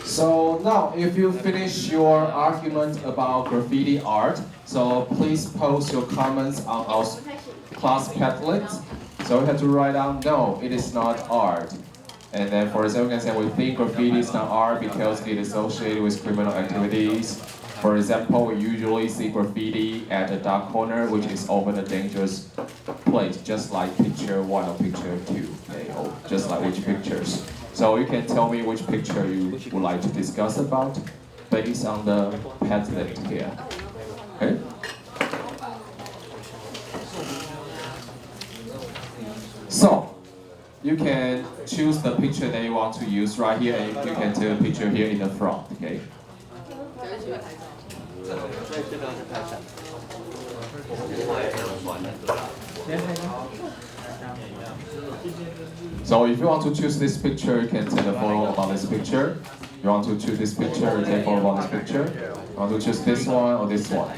So now, if you finish your argument about graffiti art, so please post your comments on our class Padlet. So you have to write down, no, it is not art. And then for example, you can say we think graffiti is not art because it is associated with criminal activities. For example, we usually see graffiti at a dark corner, which is often a dangerous place, just like picture 1 or picture 2, okay? Or just like which pictures. So you can tell me which picture you would like to discuss about based on the Padlet here. Okay? So, you can choose the picture that you want to use right here, and you can take a picture here in the front, okay? So if you want to choose this picture, you can take a photo about this picture. You want to choose this picture, you take a photo about this picture. You want to choose this one or this one.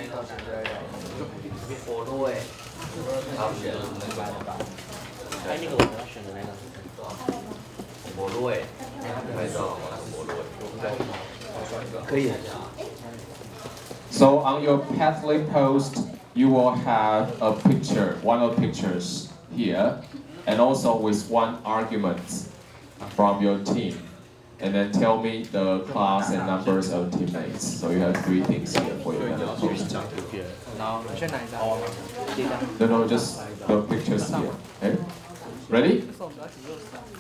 So on your Padlet post, you will have a picture, one of the pictures here, and also with one argument from your team. And then tell me the class and numbers of teammates. So you have 3 things here for your post. No, just the pictures here. Okay? Ready?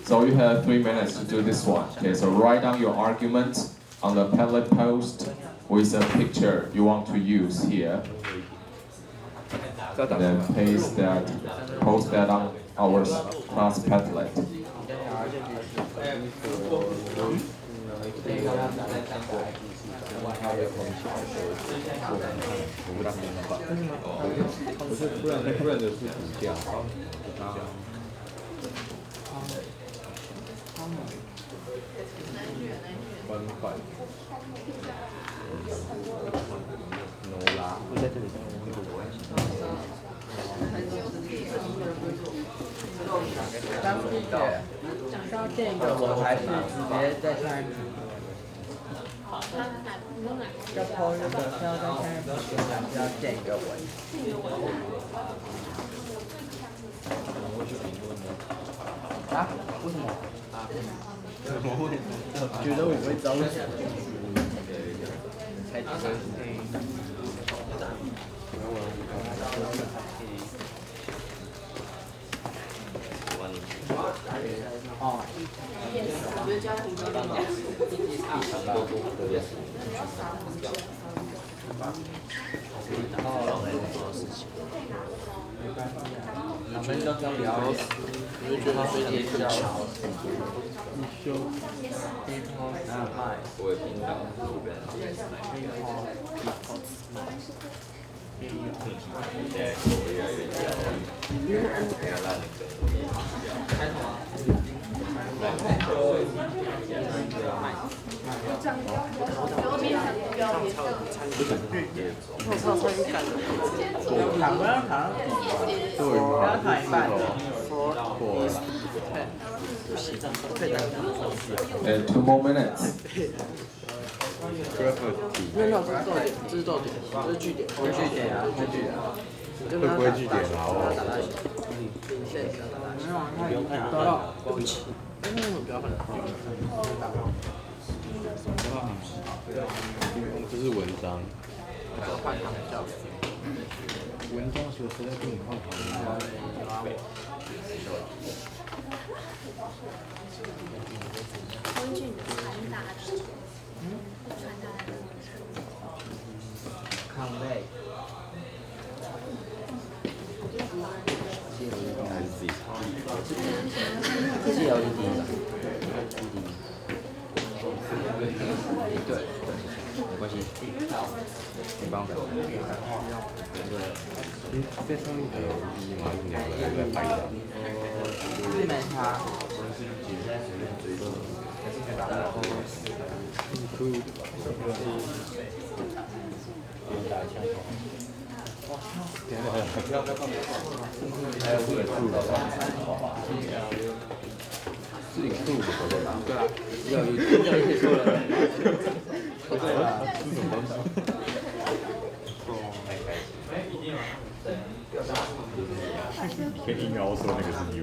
So you have 3 minutes to do this one. Okay, so write down your argument on the Padlet post with a picture you want to use here. And then post that on our class Padlet.要建一个文还是直接在下面？要抛这个是要在下面不行的，是要建一个文。啊？为什么？怎么会？觉得我会着急。才几个？哦，我觉得家庭比较好。两分钟交聊，我就觉得非常的巧。一休，一抛，卖，我也听到。And 2 more minutes. 没有，这是逗点，这是句点，这是句点啊，这是句点啊。会不会句点啊？没有，不用看啊。对不起，不要看。这是文章。文章是谁在跟你换行？根据你的传达的，传达的康卫。自由一点的。对，没关系。你帮我。再上一条一嘛，2个再拍一张。没差。还有这个柱子。对啊，有写错了。对啊，是什么东西？跟疫苗说那个是 U。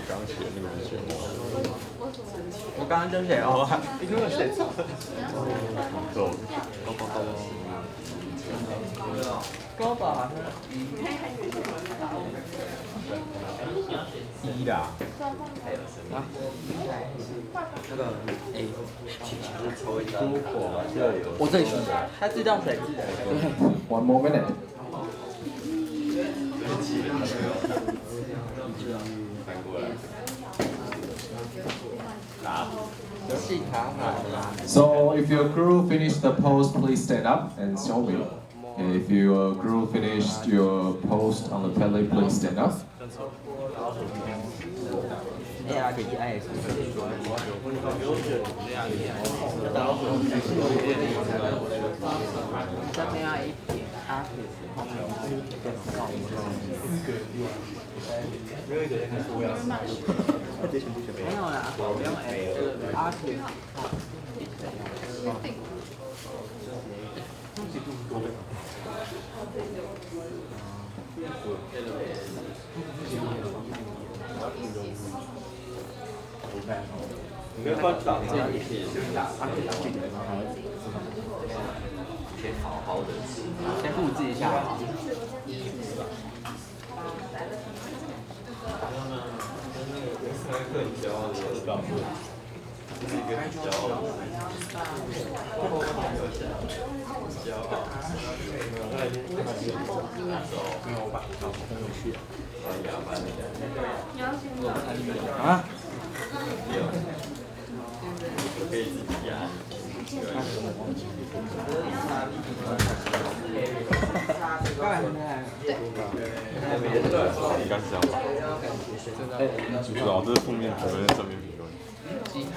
刚写的那个是写我刚刚就写哦，因为我写错了。走，高宝好像一啦。啊，那个 A，我这里选的，它字叫谁One more minute. ？So if your crew finished the post, please stand up and show me. If your crew finished your post on the Padlet, please stand up.先布置一下。啊？应该是这样吧。不知道，这是负面评论，正面评论。几号？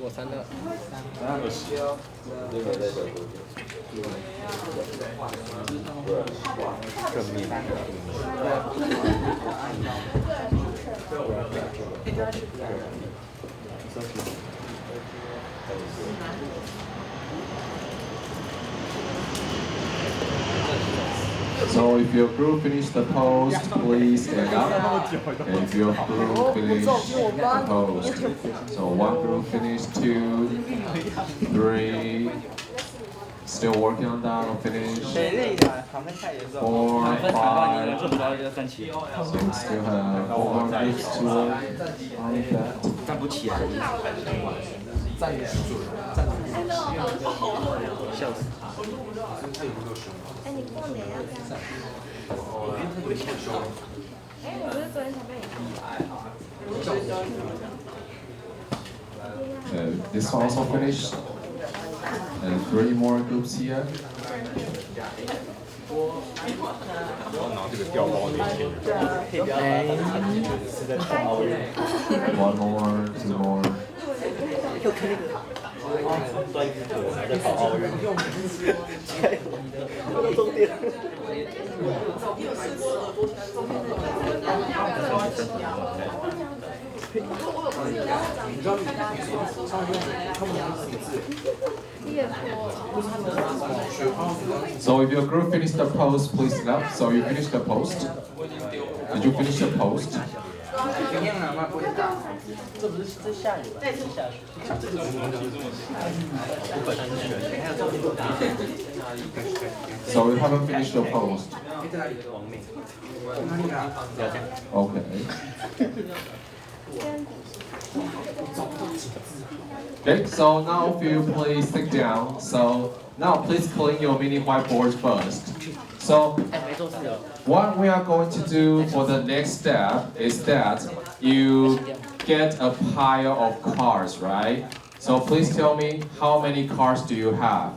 我32。20。正面。So if your crew finished the post, please stand up. And if your crew finished the post, so one crew finished, 2, 3, still working on that, or finish. 4, 5, so we still have 4 more groups to work on that. 站不起来。站得住，站得住。笑死。哎，你过年要这样？我不是昨天才被你 This one also finished. And 3 more groups here. 我拿这个吊包的钱。1 more, 2 more. 我还在跑奥运。终点。So if your group finished the post, please stand up. So you finished the post. Did you finish the post? So you haven't finished your post. Okay. Okay, so now if you please sit down. So now please clean your mini whiteboard first. So what we are going to do for the next step is that you get a pile of cards, right? So please tell me, how many cards do you have?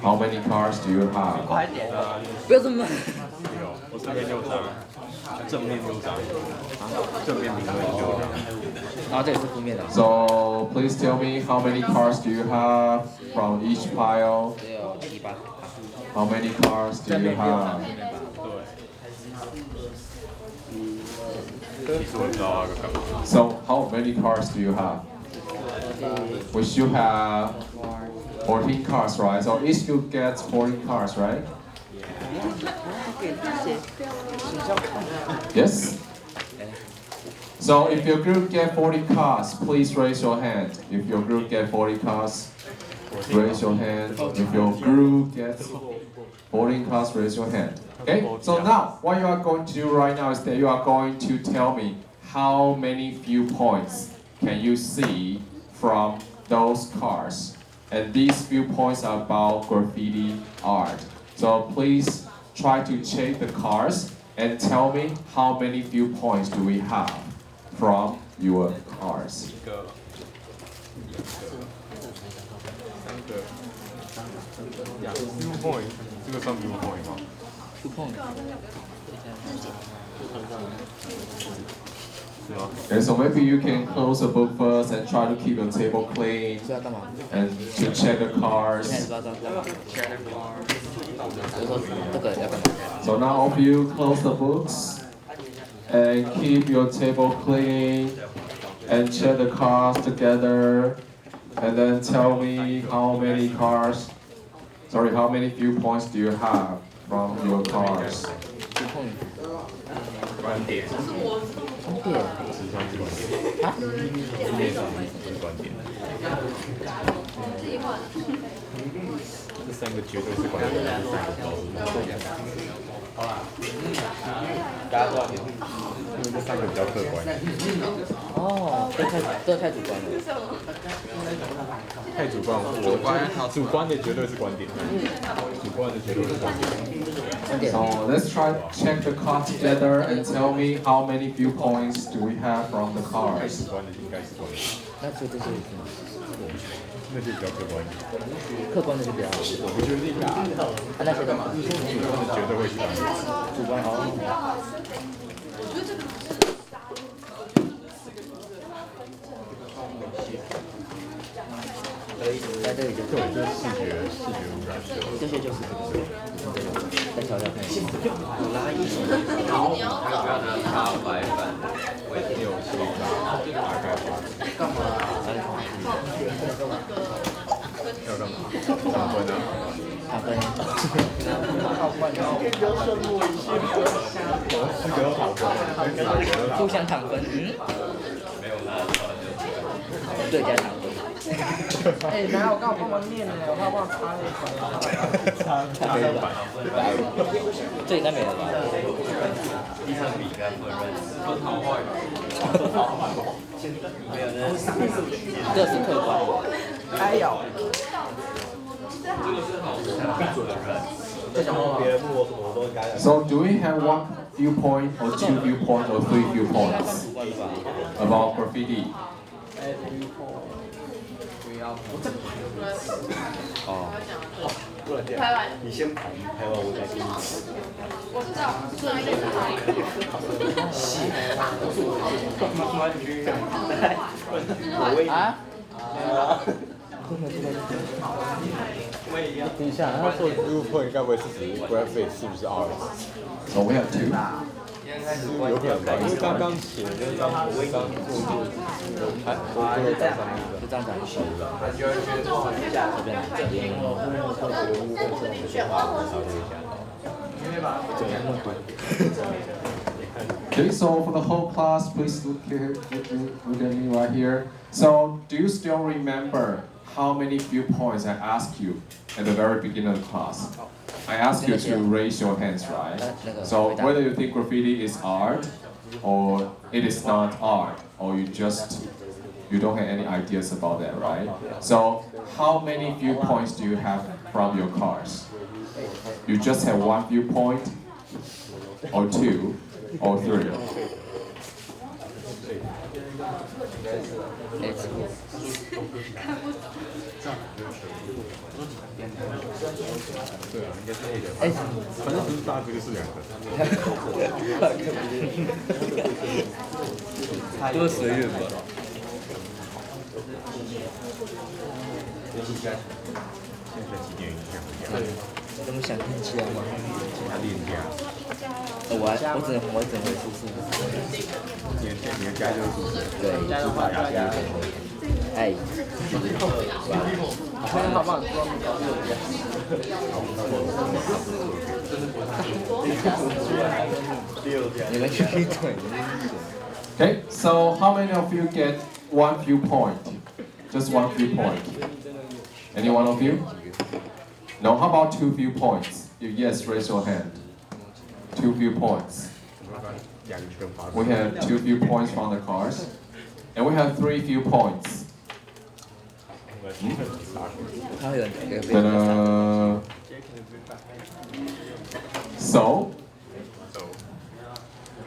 How many cards do you have? 不要这么。我这边6张，正面6张，正面评论6张。然后这也是负面的。So please tell me, how many cards do you have from each pile? 只有7、8。How many cards do you have? So how many cars do you have? We should have 14 cars, right? So each group gets 14 cars, right? Yes? So if your group get 40 cars, please raise your hand. If your group get 40 cars, raise your hand. If your group gets 14 cars, raise your hand. Okay? So now, what you are going to do right now is that you are going to tell me how many viewpoints can you see from those cars. And these viewpoints are about graffiti art. So please try to check the cars and tell me how many viewpoints do we have from your cars. ，viewpoint， 这个算 viewpoint 吗？ Okay, so maybe you can close the book first and try to keep your table clean and to check the cars. So now all of you close the books and keep your table clean and check the cars together and then tell me how many viewpoints do you have from your cars. 观点，实际上是观点，啊？面上是观点。这三个绝对是观点，这三个高度。好啦，大家多少点？因为这三个比较客观。哦，这太主观了。太主观，主观的绝对是观点，主观的绝对是观点。 So let's try to check the car together and tell me how many viewpoints do we have from the cars. 主观的应该是观点，那就这些，那就比较客观。客观的就比较好。我不确定啊，那些的嘛，主观的绝对会是观点。主观哦。 在这里就对，这是视觉污染。这些就是再调调看。干嘛？要干嘛？打分啊！打分。互相躺分，对家躺分。 哎，哪有刚好帮忙念呢？我怕擦那个。擦黑板。这应该没了吧？第三笔跟分好坏。没有呢。这是客观的。哎呦。这个是好的人。 So do we have one viewpoint or two viewpoints or three viewpoints about graffiti? 哦。拍完。你先排完我再给你。我知道，做一个啊？等一下，他说 viewpoint 该不会是指 Graffit 是不是 art？ So we have two. 有可能吧，因为刚刚写的那张我刚做就这样子。Okay, so for the whole class, please look at me right here. So, do you still remember how many viewpoints I asked you at the very beginning of the class? I asked you to raise your hands, right? So, whether you think graffiti is art, or it is not art, or you don't have any ideas about that, right? So, how many viewpoints do you have from your cars? You just have one viewpoint, or two, or three?哎，反正不是大，这个是两个。多随缘吧。现在几点？怎么想天气啊吗？他练天。我只能回宿舍。加就是数学，对，加的话加哎，看好不好？你们去闭嘴。Okay, so how many of you get 1 viewpoint? Just 1 viewpoint. Any one of you? No, how about 2 viewpoints? If yes, raise your hand. 2 viewpoints. We have 2 viewpoints from the cars. And we have 3 viewpoints. Ta-da. So,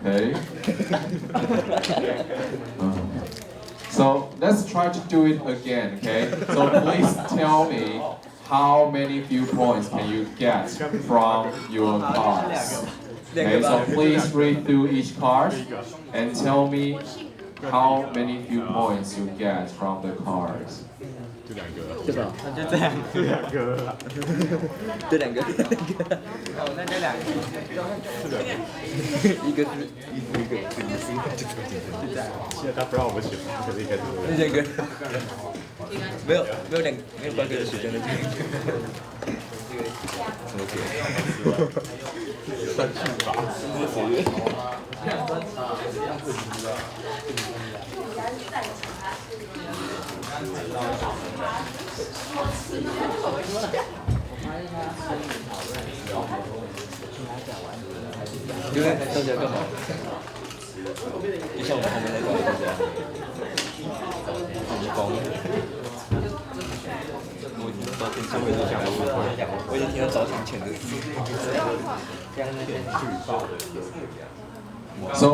okay. So let's try to do it again, okay? So please tell me how many viewpoints can you get from your cars? Okay, so please read through each card and tell me how many viewpoints you get from the cars. 就2个，对吧？就这样，就2个，这2个，哦，那就2个，一个是现在他不让我们选，可是一开始那2个，没有半个时间的这个，什么鬼？算去吧，因为大家干嘛？就像我们后面那个就是这样，很疯。我已经到天前，我已经听到早前的事。So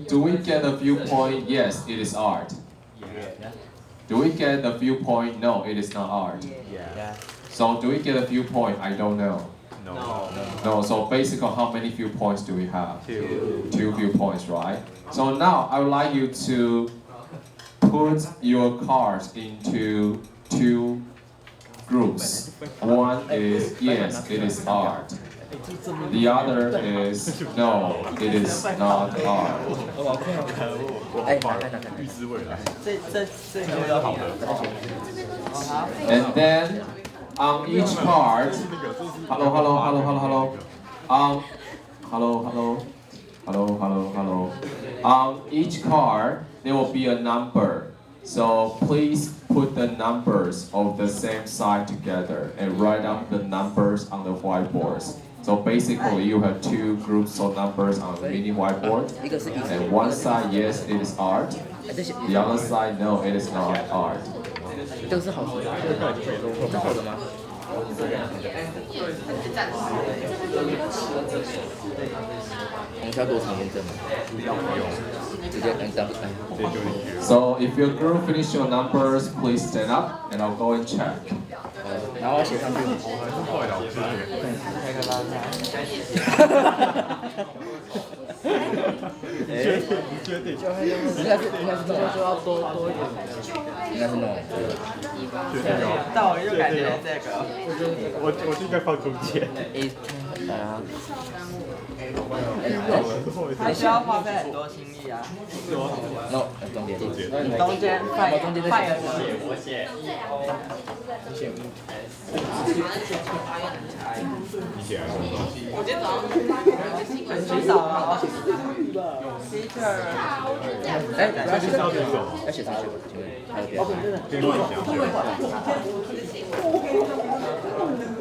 do we get a viewpoint? Yes, it is art. Do we get a viewpoint? No, it is not art. Yeah. So do we get a viewpoint? I don't know. no， No, so basically how many viewpoints do we have? 2 2 viewpoints, right? So now I would like you to put your cards into 2 groups. One is yes, it is art. The other is no, it is not art. 哎，预知未来，这个要好的， And then on each card, hello. Hello. On each card, there will be a number. So please put the numbers of the same side together and write down the numbers on the whiteboards. So basically, you have 2 groups of numbers on the mini whiteboard. And one side, yes, it is art. The other side, no, it is not art. 这个是好的，这好的吗？我们需要多长验证吗？不用，直接按照按。 So if your group finish your numbers, please stand up and I'll go and check. 然后写上去。后来老师开个拉你确定？应该是就要多一点，应该是那种。确定哦？但我又感觉这个，我就应该放中间。还需要花费很多心力啊。 no， 中间。中间放有我写。你写还是什么？很少啊。Teacher， 哎，这就是要写什么？要写上去吧？请问还有别的？另外想写。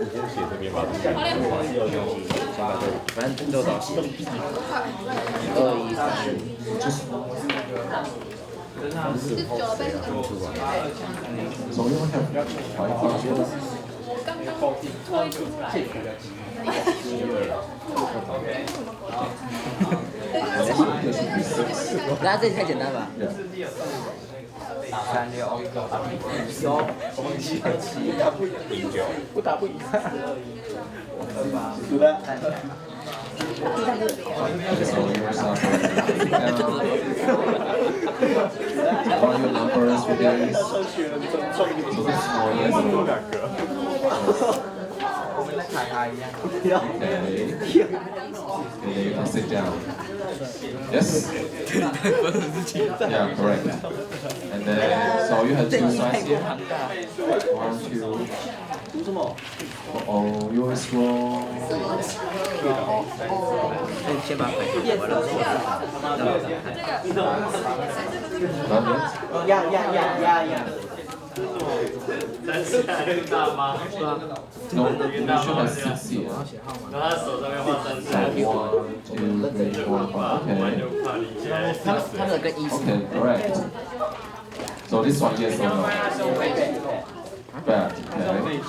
我写这边吧，先把这，反正都到2、1、3。 So we only have 5 cards. There should be 6. 那这太简单吧？ Yeah. 不打不赢。So yours are all your numbers with this. So this is more or less. 我们在卡卡一样。 Okay. And then you can sit down. Yes? Yeah, correct. And then, so you have two sides here. 1, 2. Oh, you are wrong. 先把粉完了之后，Not yet? 呀。No, you should have 6 here. 然后他手上面画三 So 1, 2, 3, 4, 5. Okay. 他们跟医生 Okay, correct. So this one, yes or no? Bad. Okay. 1,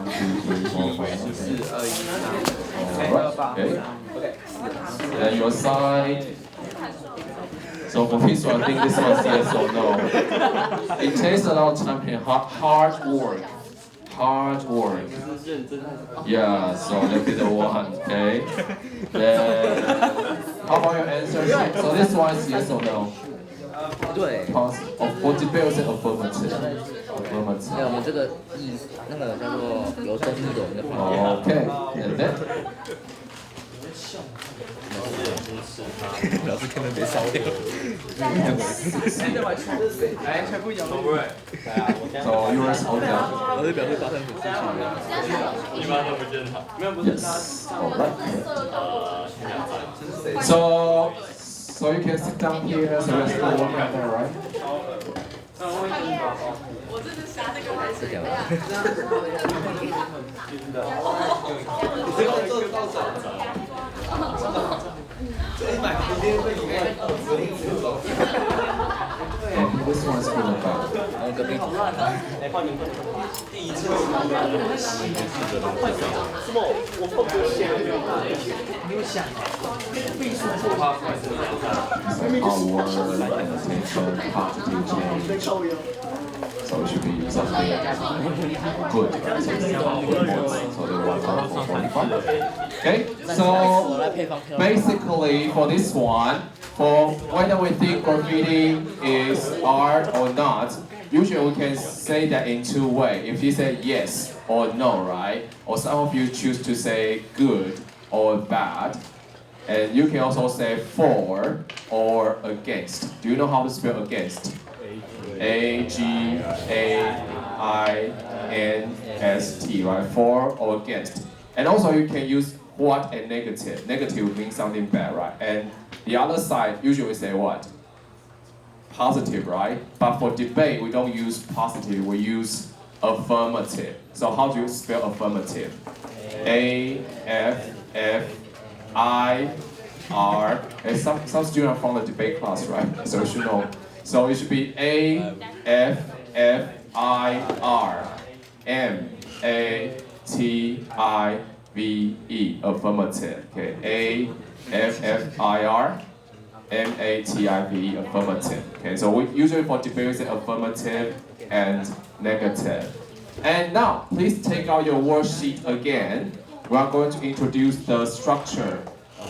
2, 3, 4, 5. Alright. Okay. Then your side. So for this one, I think this one's yes or no. It takes a lot of time and hard work. Hard work. Yeah, so that'll be the one, okay? Then, how about your answers? So this one is yes or no? 对。 For debate, is affirmative. 没有，我们这个那个叫做有争议的，我们就放掉。 Okay, and then? 老师可能没烧掉。So yours hold down. 老师表示发生什么事情了？一般都不见他。 Yes. Alright. So you can sit down here. So you're still working on that, right? 我这是瞎那个还是这条。And this one's full of fun. 然后隔壁。Our attention, positive change. So it should be something good. So they want for 45. Okay, so basically for this one, for whether we think graffiti is art or not, usually we can say that in two ways. If you say yes or no, right? Or some of you choose to say good or bad. And you can also say for or against. Do you know how to spell against? A-G-A-I-N-S-T, right? For or against. And also you can use what and negative. Negative means something bad, right? And the other side usually say what? Positive, right? But for debate, we don't use positive, we use affirmative. So how do you spell affirmative? A-F-F-I-R. And some students are from the debate class, right? So you should know. So it should be A-F-F-I-R-M-A-T-I-V-E, affirmative. Okay, A-F-F-I-R-M-A-T-I-V-E, affirmative. Okay, so we usually for debate we say affirmative and negative. And now, please take out your worksheet again. We are going to introduce the structure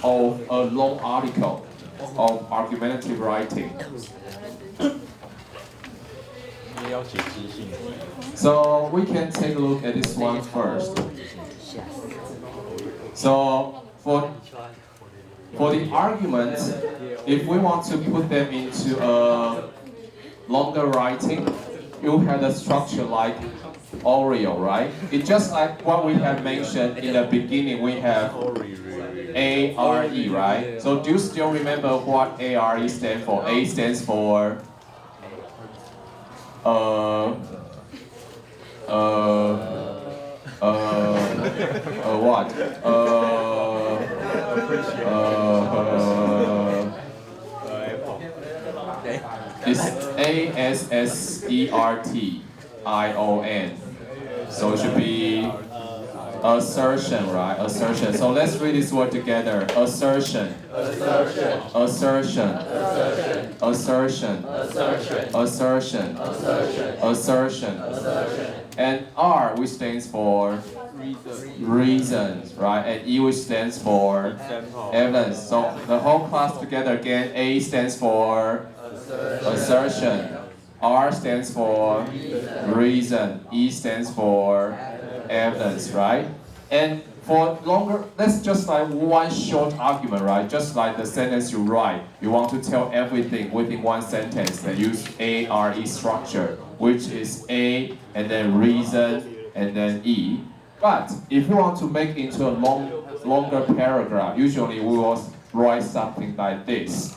of a long article of argumentative writing. So we can take a look at this one first. So for the arguments, if we want to put them into a longer writing, you have the structure like Oreo, right? It's just like what we have mentioned in the beginning. We have A-R-E, right? So do you still remember what A-R-E stands for? A stands for what? It's A-S-S-E-R-T-I-O-N. So it should be assertion, right? Assertion. So let's read this word together. Assertion. Assertion. Assertion. Assertion. Assertion. Assertion. And R, which stands for reasons, right? And E, which stands for evidence. So the whole class together again. A stands for assertion. R stands for reason. E stands for evidence, right? And for longer, that's just like one short argument, right? Just like the sentence you write, you want to tell everything within one sentence. They use ARE structure, which is A and then reason and then E. But if you want to make into a longer paragraph, usually we will write something like this.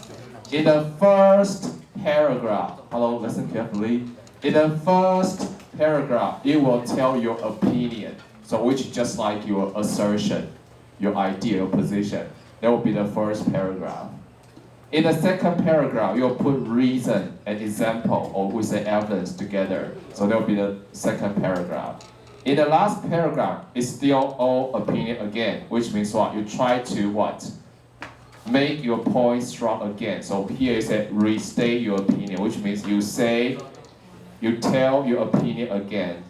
In the first paragraph, hello, listen carefully. In the first paragraph, it will tell your opinion. So which is just like your assertion, your idea, your position. That will be the first paragraph. In the second paragraph, you'll put reason and example, or we say evidence together. So that will be the second paragraph. In the last paragraph, it's still all opinion again, which means what? You try to what? Make your point strong again. So here you say restate your opinion, which means you tell your opinion again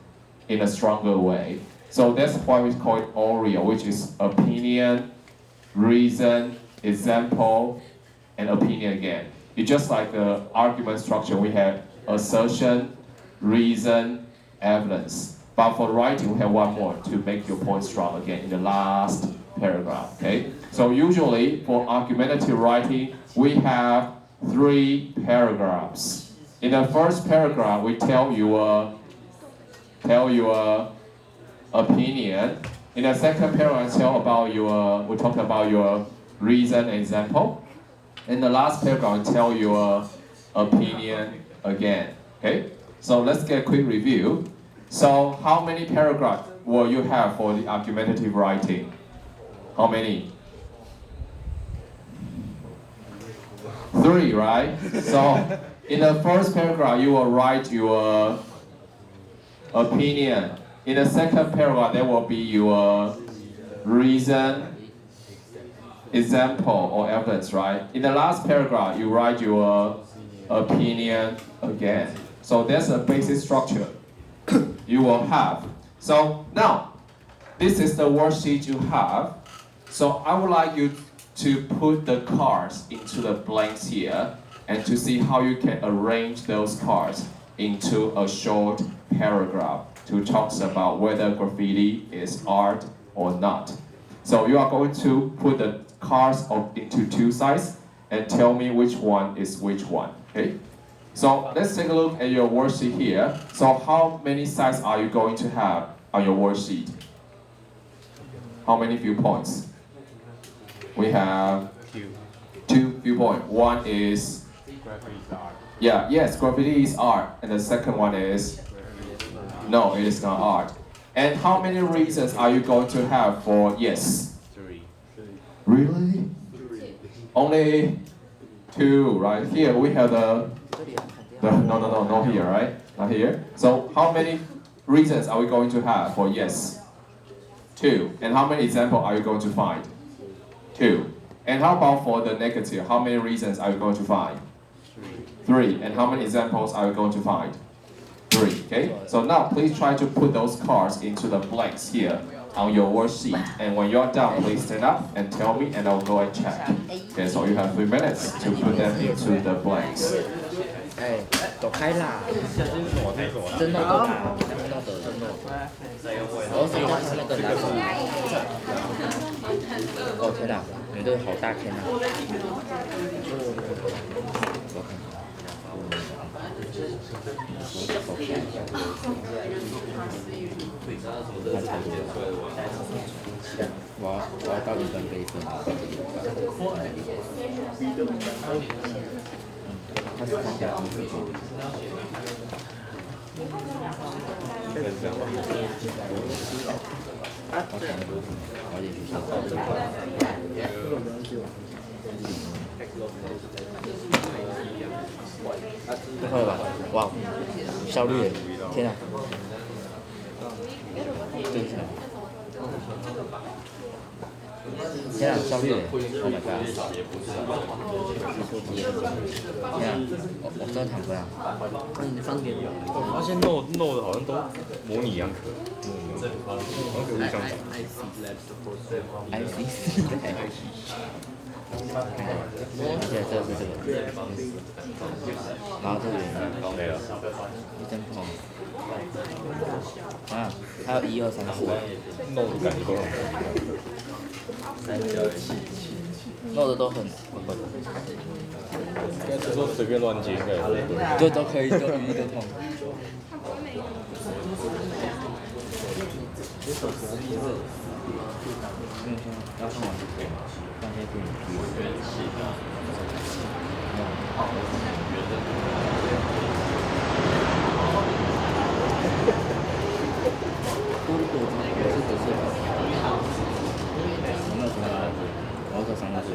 in a stronger way. So that's why we call it Oreo, which is opinion, reason, example, and opinion again. It's just like the argument structure. We have assertion, reason, evidence. But for writing, we have one more to make your point strong again in the last paragraph. Okay. So usually for argumentative writing, we have 3 paragraphs. In the first paragraph, we tell your opinion. In the second paragraph, we talk about your reason and example. In the last paragraph, tell your opinion again. Okay. So let's get a quick review. So how many paragraphs will you have for the argumentative writing? How many? 3, right? So in the first paragraph, you will write your opinion. In the second paragraph, there will be your reason, example, or evidence, right? In the last paragraph, you write your opinion again. So that's a basic structure you will have. So now, this is the worksheet you have. So I would like you to put the cards into the blanks here and to see how you can arrange those cards into a short paragraph to talk about whether graffiti is art or not. So you are going to put the cards into 2 sides and tell me which one is which one, okay? So let's take a look at your worksheet here. So how many sides are you going to have on your worksheet? How many viewpoints? We have 2 viewpoints. One is graffiti is art, and the second one is no, it is not art. And how many reasons are you going to have for yes? 3. Really? Only 2, right? Here we have no here, right? Not here. So how many reasons are we going to have for yes? 2. And how many examples are you going to find? 2. And how about for the negative? How many reasons are you going to find? 3. And how many examples are you going to find? 3. Okay. So now please try to put those cards into the blanks here on your worksheet. And when you're done, please stand up and tell me, and I'll go and check. Okay. So you have 3 minutes to put them into the blanks. 哎，走开啦！真的走开，真的走，真的。我手上那个男生。哦天哪，你这个好大天哪！我要到你分杯分。他是看起来很不错。早点去上课。不会吧？哇，效率耶！天啊！对不起。天啊，效率耶 ！Oh my god！ 天啊，我真的躺不了。你放给我。我发现弄的好像都模拟一样可好像可以这样讲。IC 而且这是这个，然后这里没了。一针孔，啊，还有1、2、3、4，弄的感觉都很弄的都很，应该是说随便乱接应该也会。就都可以，都语义都通。要放完就可以，放些电影。我没有从哪里，我走3个队。